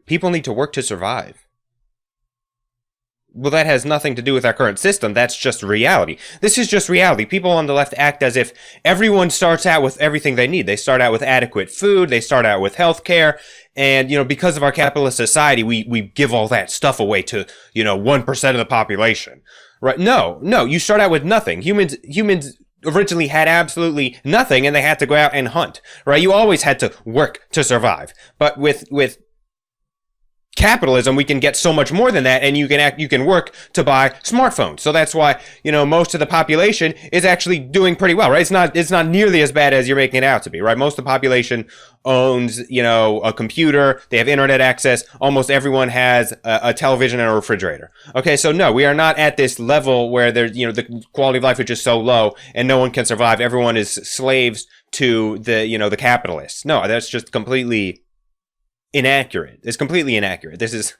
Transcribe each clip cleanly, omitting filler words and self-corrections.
People need to work to survive. Well, that has nothing to do with our current system. That's just reality. This is just reality. People on the left act as if everyone starts out with everything they need. They start out with adequate food. They start out with health care. And, because of our capitalist society, we give all that stuff away to, 1% of the population. Right? No. You start out with nothing. Humans originally had absolutely nothing, and they had to go out and hunt. Right? You always had to work to survive. But with capitalism, we can get so much more than that, and you can work to buy smartphones. So that's why, most of the population is actually doing pretty well, right? It's not nearly as bad as you're making it out to be, right? Most of the population owns, a computer, they have internet access, almost everyone has a television and a refrigerator. Okay, so no, we are not at this level where there's, the quality of life is just so low and no one can survive. Everyone is slaves to the capitalists. No, that's just completely inaccurate. It's completely inaccurate. This is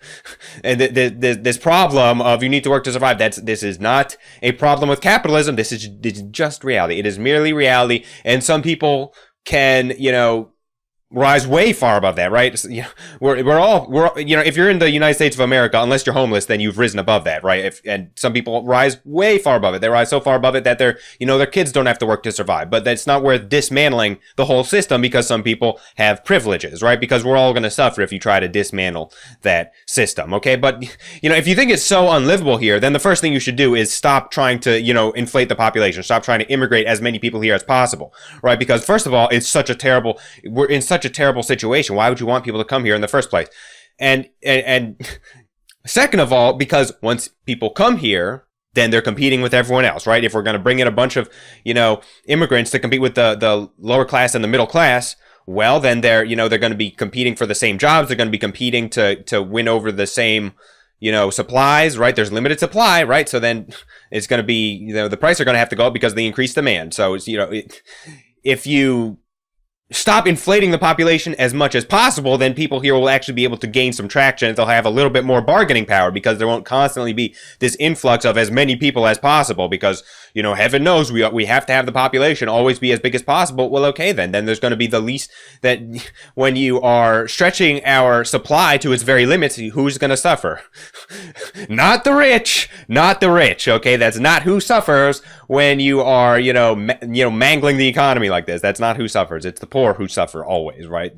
this problem of you need to work to survive. This is not a problem with capitalism. This is just reality. It is merely reality, and some people can rise way far above that, right? So, we're all if you're in the United States of America, unless you're homeless, then you've risen above that, right? And some people rise way far above it. They rise so far above it that their kids don't have to work to survive. But that's not worth dismantling the whole system because some people have privileges, right? Because we're all going to suffer if you try to dismantle that system, okay? But if you think it's so unlivable here, then the first thing you should do is stop trying to inflate the population. Stop trying to immigrate as many people here as possible, right? Because first of all, we're in such a terrible situation. Why would you want people to come here in the first place? And second of all, because once people come here, then they're competing with everyone else, right? If we're going to bring in a bunch of, immigrants to compete with the lower class and the middle class, well, then they're going to be competing for the same jobs. They're going to be competing to win over the same, supplies, right? There's limited supply, right? So then it's going to be, the price are going to have to go up because of the increased demand. So it's, if you stop inflating the population as much as possible, then people here will actually be able to gain some traction. They'll have a little bit more bargaining power because there won't constantly be this influx of as many people as possible because, heaven knows we have to have the population always be as big as possible. Well, okay, then there's going to be the least that when you are stretching our supply to its very limits, who's going to suffer? Not the rich, okay? That's not who suffers when you are, mangling the economy like this. That's not who suffers. It's the poor who suffer always, right?